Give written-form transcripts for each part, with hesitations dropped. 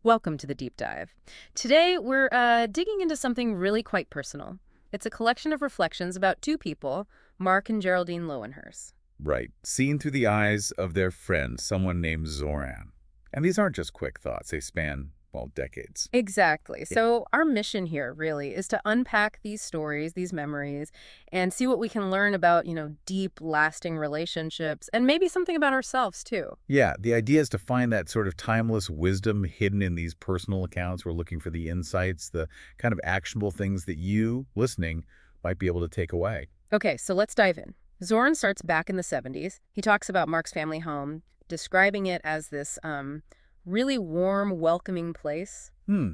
Welcome to the deep dive. Today, we're digging into something really quite personal. It's a collection of reflections about two people, Mark and Geraldine Lowenherz. Right. Seen through the eyes of their friend, someone named Zoran. And these aren't just quick thoughts. They span, well, decades. Exactly. Yeah. So, our mission here really is to unpack these stories, these memories, and see what we can learn about, deep, lasting relationships and maybe something about ourselves, too. Yeah, the idea is to find that sort of timeless wisdom hidden in these personal accounts. We're looking for the insights, the kind of actionable things that you, listening, might be able to take away. Okay, so let's dive in. Zoran starts back in the 70s. He talks about Mark's family home, describing it as this really warm, welcoming place. Hmm.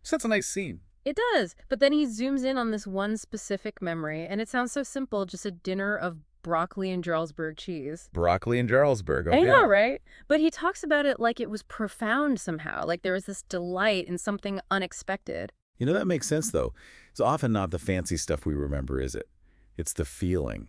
So that's a nice scene. It does, but then he zooms in on this one specific memory, and it sounds so simple, just a dinner of broccoli and Jarlsberg cheese. Broccoli in Jarlsberg. I Okay. know, right? But he talks about it like it was profound somehow, like there was this delight in something unexpected. That makes sense, though. It's often not the fancy stuff we remember, is it? It's the feeling.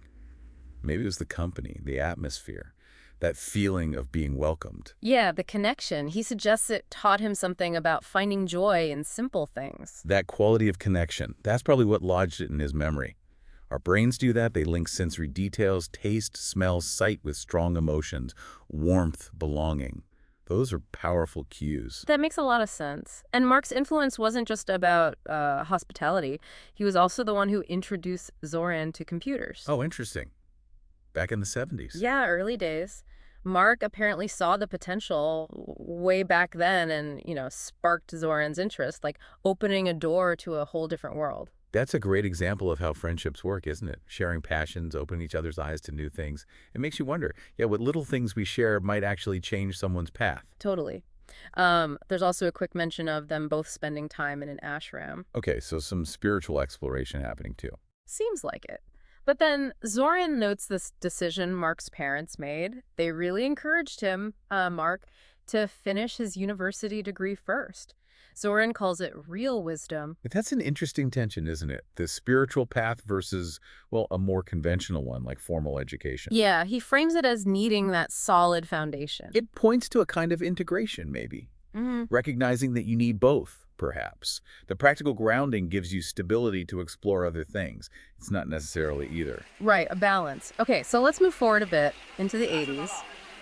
Maybe it was the company, the atmosphere, that feeling of being welcomed. Yeah, the connection. He suggests it taught him something about finding joy in simple things. That quality of connection, that's probably what lodged it in his memory. Our brains do that. They link sensory details, taste, smell, sight with strong emotions, warmth, belonging. Those are powerful cues. That makes a lot of sense. And Mark's influence wasn't just about hospitality. He was also the one who introduced Zoran to computers. Oh, interesting. Back in the 70s. Yeah, early days. Mark apparently saw the potential way back then and, sparked Zoran's interest, like opening a door to a whole different world. That's a great example of how friendships work, isn't it? Sharing passions, opening each other's eyes to new things. It makes you wonder, yeah, what little things we share might actually change someone's path. Totally. There's also a quick mention of them both spending time in an ashram. Okay, so some spiritual exploration happening too. Seems like it. But then Zoran notes this decision Mark's parents made. They really encouraged him, Mark, to finish his university degree first. Zoran calls it real wisdom. But that's an interesting tension, isn't it? The spiritual path versus, well, a more conventional one like formal education. Yeah, he frames it as needing that solid foundation. It points to a kind of integration, maybe. Hmm. Recognizing that you need both, perhaps. The practical grounding gives you stability to explore other things. It's not necessarily either. Right, a balance. Okay, so let's move forward a bit into the 80s.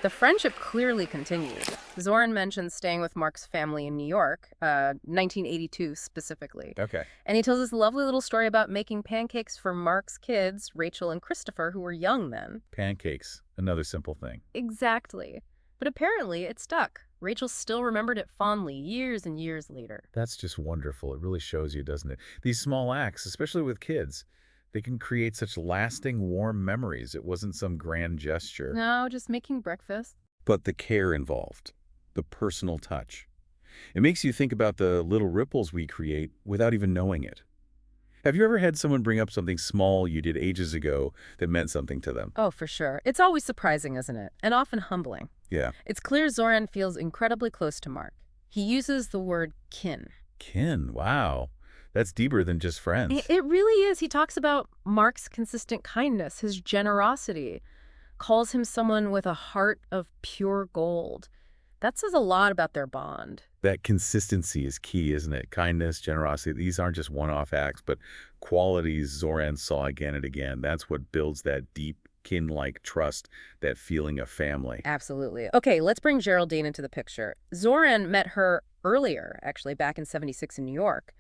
The friendship clearly continued. Zoran mentions staying with Mark's family in New York, 1982 specifically. Okay. And he tells this lovely little story about making pancakes for Mark's kids, Rachel and Christopher, who were young then. Pancakes, another simple thing. Exactly. But apparently it stuck. Rachel still remembered it fondly years and years later. That's just wonderful. It really shows you, doesn't it? These small acts, especially with kids, they can create such lasting, warm memories. It wasn't some grand gesture. No, just making breakfast. But the care involved, the personal touch. It makes you think about the little ripples we create without even knowing it. Have you ever had someone bring up something small you did ages ago that meant something to them? Oh, for sure. It's always surprising, isn't it? And often humbling. Yeah. It's clear Zoran feels incredibly close to Mark. He uses the word kin. Kin, wow. That's deeper than just friends. It really is. He talks about Mark's consistent kindness, his generosity, calls him someone with a heart of pure gold. That says a lot about their bond. That consistency is key, isn't it? Kindness, generosity, these aren't just one-off acts, but qualities Zoran saw again and again. That's what builds that deep, kin-like trust, that feeling of family. Absolutely. Okay, let's bring Geraldine into the picture. Zoran met her earlier, actually, back in 76 in New York,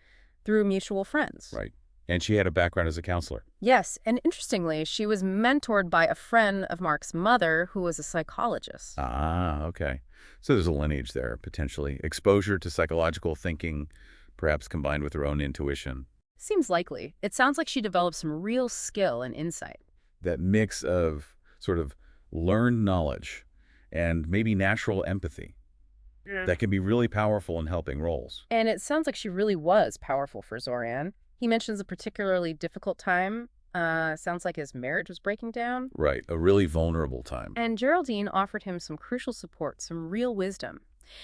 through mutual friends. Right. And she had a background as a counselor. Yes, and interestingly, she was mentored by a friend of Mark's mother who was a psychologist. Ah, okay. So there's a lineage there, potentially. Exposure to psychological thinking, perhaps combined with her own intuition. Seems likely. It sounds like she developed some real skill and insight. That mix of sort of learned knowledge and maybe natural empathy that can be really powerful in helping roles. And it sounds like she really was powerful for Zoran. He mentions a particularly difficult time. Sounds like his marriage was breaking down. Right, a really vulnerable time. And Geraldine offered him some crucial support, some real wisdom.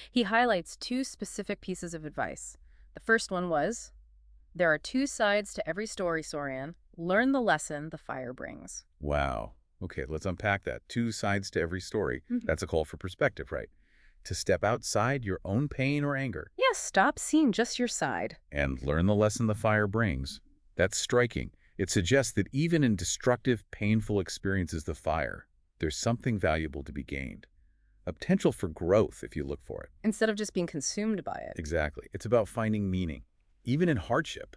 He highlights two specific pieces of advice. The first one was, there are two sides to every story, Zoran. Learn the lesson the fire brings. Wow. Okay, let's unpack that. Two sides to every story. That's a call for perspective, right? to step outside your own pain or anger Yeah, stop seeing just your side. and learn the lesson the fire brings. That's striking. It suggests that even in destructive, painful experiences of fire, there's something valuable to be gained. A potential for growth if you look for it. Instead of just being consumed by it. Exactly. It's about finding meaning, even in hardship.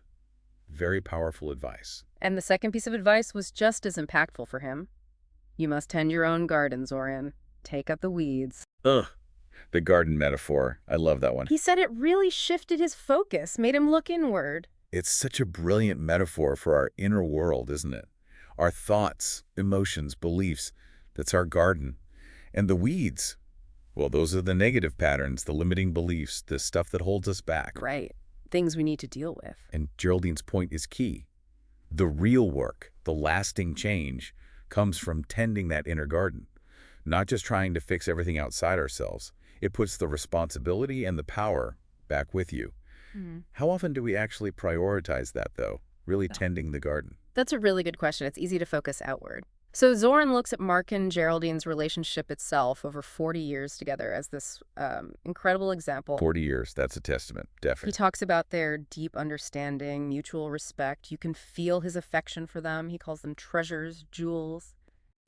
Very powerful advice. And the second piece of advice was just as impactful for him. You must tend your own garden, Zoran. Take up the weeds. Ugh. The garden metaphor. I love that one. He said it really shifted his focus, made him look inward. It's such a brilliant metaphor for our inner world, isn't it? Our thoughts, emotions, beliefs. That's our garden. And the weeds, well, those are the negative patterns, the limiting beliefs, the stuff that holds us back. Right. Things we need to deal with. And Geraldine's point is key. The real work, the lasting change, comes from tending that inner garden, not just trying to fix everything outside ourselves. It puts the responsibility and the power back with you. How often do we actually prioritize that, though? Really tending the garden? That's a really good question. It's easy to focus outward. So Zoran looks at Mark and Geraldine's relationship itself over 40 years together as this incredible example. 40 years, that's a testament, He definitely. talks about their deep understanding, mutual respect. You can feel his affection for them. He calls them treasures, jewels.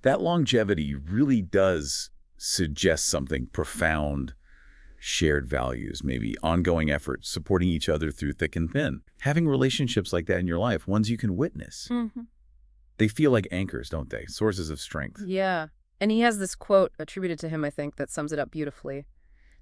That longevity really does suggest something profound, shared values, maybe ongoing efforts, supporting each other through thick and thin. Having relationships like that in your life, ones you can witness. They feel like anchors, don't they? Sources of strength. Yeah. And he has this quote attributed to him, I think, that sums it up beautifully.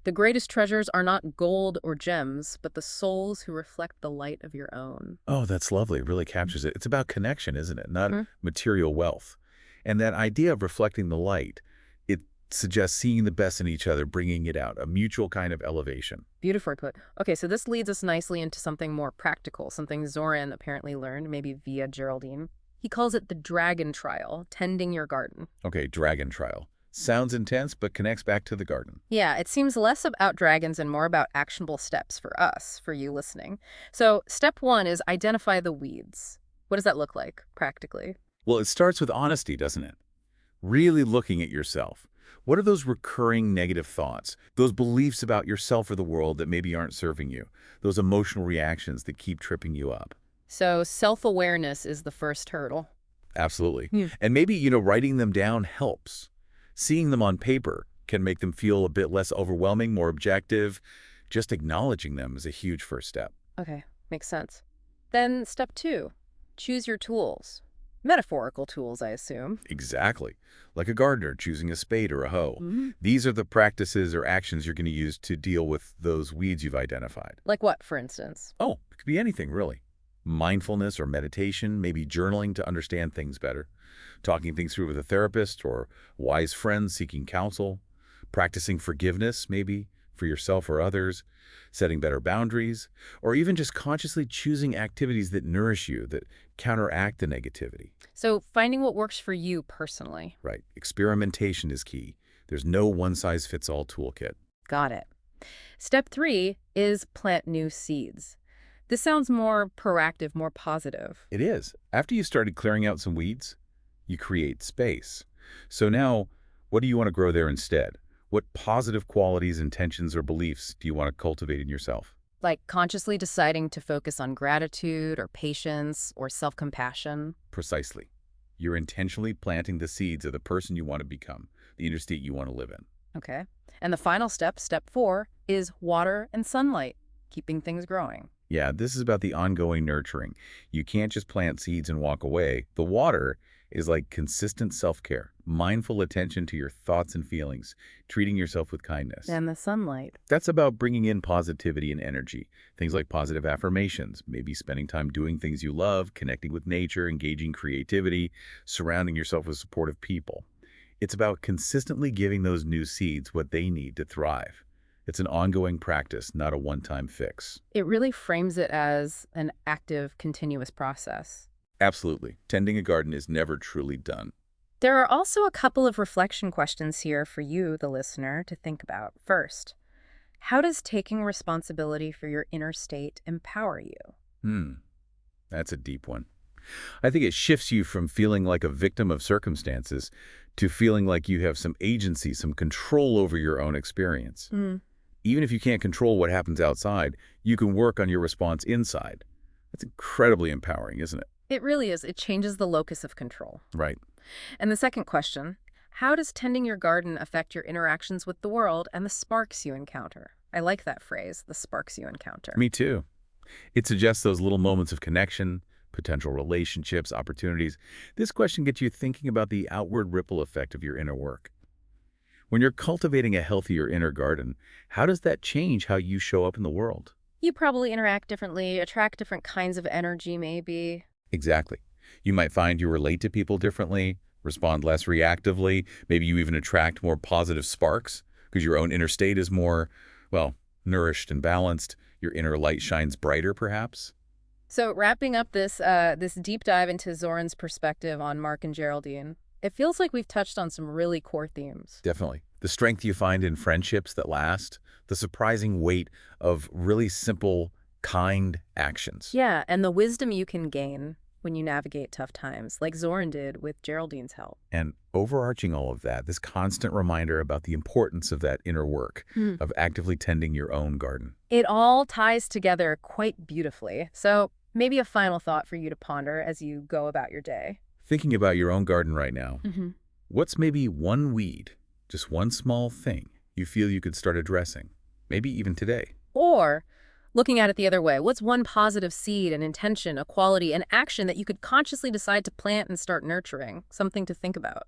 The greatest treasures are not gold or gems, but the souls who reflect the light of your own. Oh, that's lovely. It really captures it. It's about connection, isn't it? Not Mhm. material wealth. And that idea of reflecting the light, it suggests seeing the best in each other, bringing it out, a mutual kind of elevation. Beautifully put. Okay, so this leads us nicely into something more practical, something Zoran apparently learned, maybe via Geraldine. He calls it the dragon trial, tending your garden. Okay, dragon trial. Sounds intense, but connects back to the garden. Yeah, it seems less about dragons and more about actionable steps for us, for you listening. So step one is identify the weeds. What does that look like, practically? Well, it starts with honesty, doesn't it? Really looking at yourself. What are those recurring negative thoughts, those beliefs about yourself or the world that maybe aren't serving you, those emotional reactions that keep tripping you up? So self-awareness is the first hurdle. Absolutely. Yeah. And maybe, writing them down helps. Seeing them on paper can make them feel a bit less overwhelming, more objective. Just acknowledging them is a huge first step. Okay, makes sense. Then step two, choose your tools. Metaphorical tools, I assume. Exactly. Like a gardener choosing a spade or a hoe. Mhm. These are the practices or actions you're going to use to deal with those weeds you've identified. Like what, for instance? Oh, it could be anything, really. Mindfulness or meditation, maybe journaling to understand things better, talking things through with a therapist or wise friends seeking counsel, practicing forgiveness, maybe for yourself or others, setting better boundaries, or even just consciously choosing activities that nourish you, that counteract the negativity. So finding what works for you personally. Right. Experimentation is key. There's no one-size-fits-all toolkit. Got it. Step three is plant new seeds. This sounds more proactive, more positive. It is. After you started clearing out some weeds, you create space. So now, what do you want to grow there instead? What positive qualities, intentions, or beliefs do you want to cultivate in yourself? Like consciously deciding to focus on gratitude or patience or self-compassion. Precisely. You're intentionally planting the seeds of the person you want to become, the inner state you want to live in. Okay. And the final step, step four, is water and sunlight, keeping things growing. Yeah, this is about the ongoing nurturing. You can't just plant seeds and walk away. The water is like consistent self-care, mindful attention to your thoughts and feelings, treating yourself with kindness. And the sunlight. That's about bringing in positivity and energy. Things like positive affirmations, maybe spending time doing things you love, connecting with nature, engaging creativity, surrounding yourself with supportive people. It's about consistently giving those new seeds what they need to thrive. It's an ongoing practice, not a one-time fix. It really frames it as an active, continuous process. Absolutely. Tending a garden is never truly done. There are also a couple of reflection questions here for you, the listener, to think about. First, how does taking responsibility for your inner state empower you? That's a deep one. I think it shifts you from feeling like a victim of circumstances to feeling like you have some agency, some control over your own experience. Mm. Even if you can't control what happens outside, you can work on your response inside. That's incredibly empowering, isn't it? It really is. It changes the locus of control. Right. And the second question, how does tending your garden affect your interactions with the world and the sparks you encounter? I like that phrase, the sparks you encounter. Me too. It suggests those little moments of connection, potential relationships, opportunities. This question gets you thinking about the outward ripple effect of your inner work. When you're cultivating a healthier inner garden, how does that change how you show up in the world? You probably interact differently, attract different kinds of energy, maybe. Exactly. You might find you relate to people differently, respond less reactively. Maybe you even attract more positive sparks because your own inner state is more, well, nourished and balanced. Your inner light shines brighter, perhaps. So wrapping up this deep dive into Zoran's perspective on Mark and Geraldine, it feels like we've touched on some really core themes. Definitely. The strength you find in friendships that last, the surprising weight of really simple, kind actions. Yeah, and the wisdom you can gain when you navigate tough times, like Zoran did with Geraldine's help. And overarching all of that, this constant reminder about the importance of that inner work, of actively tending your own garden. It all ties together quite beautifully. So maybe a final thought for you to ponder as you go about your day. Thinking about your own garden right now, Mm-hmm. what's maybe one weed, just one small thing you feel you could start addressing, maybe even today? Or, looking at it the other way, what's one positive seed, an intention, a quality, an action that you could consciously decide to plant and start nurturing? Something to think about.